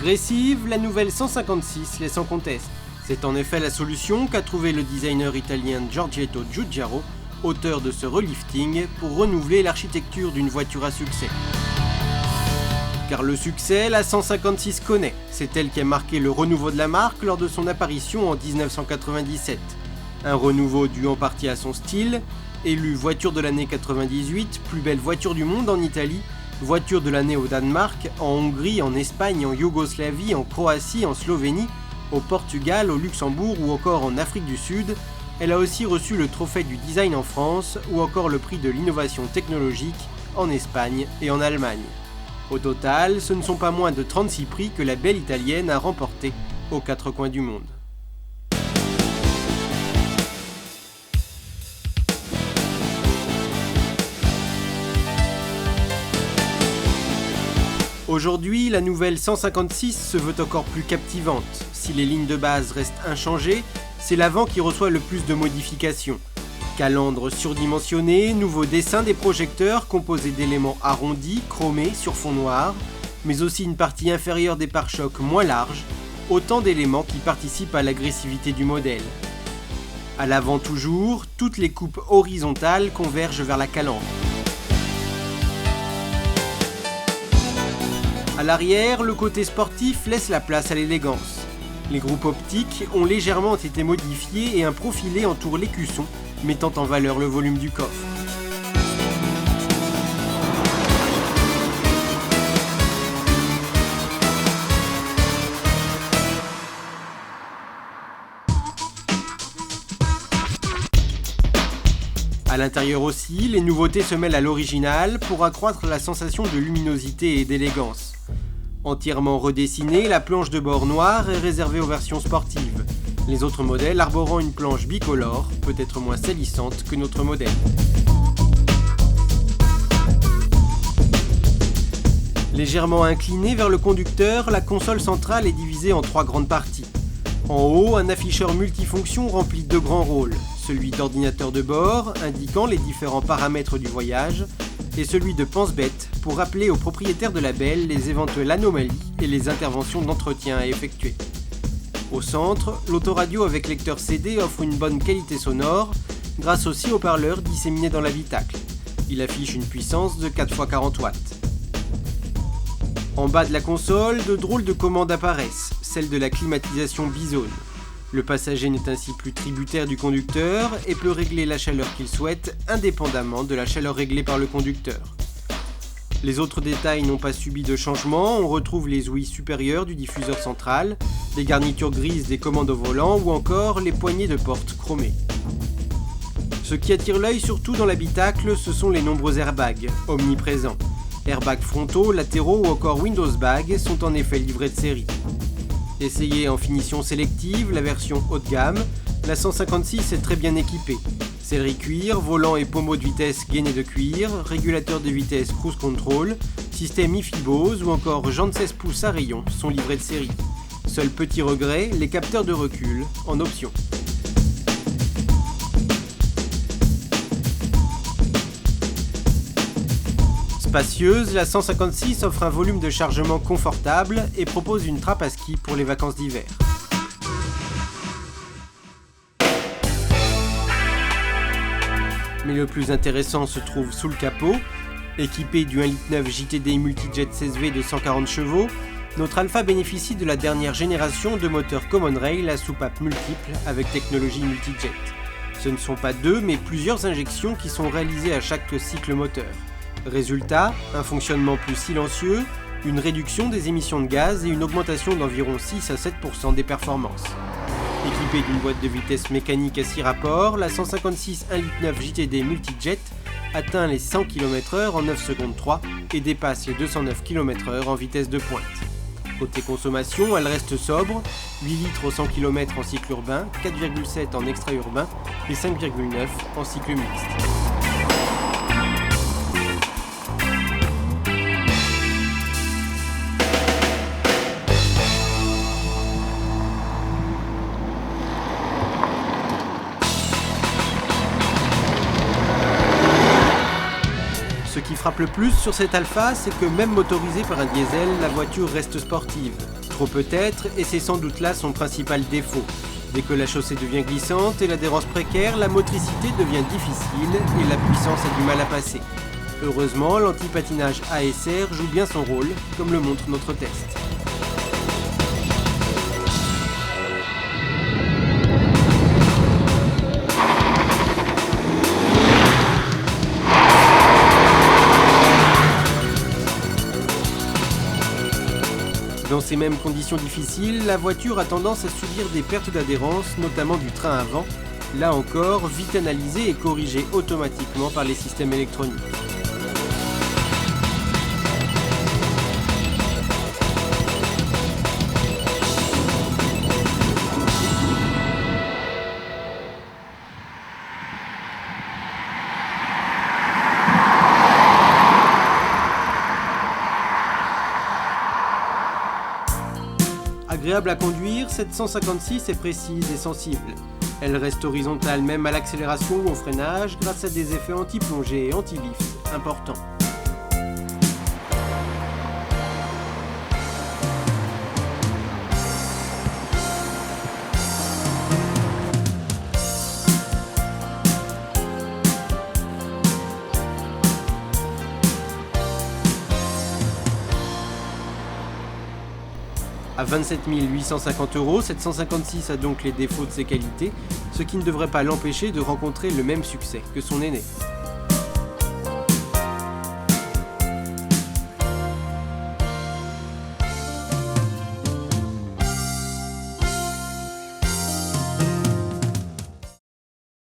Agressive, la nouvelle 156 l'est sans conteste. C'est en effet la solution qu'a trouvé le designer italien Giorgetto Giugiaro, auteur de ce relifting, pour renouveler l'architecture d'une voiture à succès. Car le succès, la 156 connaît. C'est elle qui a marqué le renouveau de la marque lors de son apparition en 1997. Un renouveau dû en partie à son style, élue voiture de l'année 98, plus belle voiture du monde en Italie, voiture de l'année au Danemark, en Hongrie, en Espagne, en Yougoslavie, en Croatie, en Slovénie, au Portugal, au Luxembourg ou encore en Afrique du Sud. Elle a aussi reçu le trophée du design en France ou encore le prix de l'innovation technologique en Espagne et en Allemagne. Au total, ce ne sont pas moins de 36 prix que la belle italienne a remportés aux quatre coins du monde. Aujourd'hui, la nouvelle 156 se veut encore plus captivante. Si les lignes de base restent inchangées, c'est l'avant qui reçoit le plus de modifications. Calandre surdimensionné, nouveau dessin des projecteurs composé d'éléments arrondis, chromés sur fond noir, mais aussi une partie inférieure des pare-chocs moins large, autant d'éléments qui participent à l'agressivité du modèle. À l'avant toujours, toutes les coupes horizontales convergent vers la calandre. À l'arrière, le côté sportif laisse la place à l'élégance. Les groupes optiques ont légèrement été modifiés et un profilé entoure l'écusson, mettant en valeur le volume du coffre. À l'intérieur aussi, les nouveautés se mêlent à l'original pour accroître la sensation de luminosité et d'élégance. Entièrement redessinée, la planche de bord noire est réservée aux versions sportives. Les autres modèles arborant une planche bicolore, peut-être moins salissante que notre modèle. Légèrement inclinée vers le conducteur, la console centrale est divisée en trois grandes parties. En haut, un afficheur multifonction remplit deux grands rôles, celui d'ordinateur de bord, indiquant les différents paramètres du voyage, et celui de pense-bête, pour rappeler aux propriétaires de la belle les éventuelles anomalies et les interventions d'entretien à effectuer. Au centre, l'autoradio avec lecteur CD offre une bonne qualité sonore, grâce aussi aux haut-parleurs disséminés dans l'habitacle. Il affiche une puissance de 4x40 watts. En bas de la console, de drôles de commandes apparaissent, celle de la climatisation bizone. Le passager n'est ainsi plus tributaire du conducteur et peut régler la chaleur qu'il souhaite, indépendamment de la chaleur réglée par le conducteur. Les autres détails n'ont pas subi de changement, on retrouve les ouïes supérieures du diffuseur central, les garnitures grises des commandes au volant ou encore les poignées de porte chromées. Ce qui attire l'œil surtout dans l'habitacle, ce sont les nombreux airbags, omniprésents. Airbags frontaux, latéraux ou encore Windows Bag sont en effet livrés de série. Essayée en finition sélective, la version haut de gamme, la 156 est très bien équipée. Sellerie cuir, volant et pommeau de vitesse gainé de cuir, régulateur de vitesse cruise control, système IFI Bose ou encore jantes 16 pouces à rayon sont livrés de série. Seul petit regret, les capteurs de recul en option. Spacieuse, la 156 offre un volume de chargement confortable et propose une trappe à ski pour les vacances d'hiver. Mais le plus intéressant se trouve sous le capot. Équipé du 1,9 litre JTD Multijet CSV de 140 chevaux, notre Alfa bénéficie de la dernière génération de moteurs Common Rail à soupape multiple avec technologie Multijet. Ce ne sont pas deux mais plusieurs injections qui sont réalisées à chaque cycle moteur. Résultat, un fonctionnement plus silencieux, une réduction des émissions de gaz et une augmentation d'environ 6 à 7% des performances. Équipée d'une boîte de vitesse mécanique à 6 rapports, la 156 1,9 litre JTD Multijet atteint les 100 km/h en 9 secondes 3 et dépasse les 209 km/h en vitesse de pointe. Côté consommation, elle reste sobre, 8 litres au 100 km en cycle urbain, 4,7 en extra-urbain et 5,9 en cycle mixte. frappe le plus sur cette Alfa, c'est que même motorisée par un diesel, la voiture reste sportive. Trop peut-être, et c'est sans doute là son principal défaut. Dès que la chaussée devient glissante et l'adhérence précaire, la motricité devient difficile et la puissance a du mal à passer. Heureusement, l'anti-patinage ASR joue bien son rôle, comme le montre notre test. Dans ces mêmes conditions difficiles, la voiture a tendance à subir des pertes d'adhérence, notamment du train avant, là encore vite analysées et corrigées automatiquement par les systèmes électroniques. Agréable à conduire, cette 156 est précise et sensible. Elle reste horizontale même à l'accélération ou au freinage grâce à des effets anti-plongée et anti-lift importants. À 27 850 €, cette 156 a donc les défauts de ses qualités, ce qui ne devrait pas l'empêcher de rencontrer le même succès que son aîné.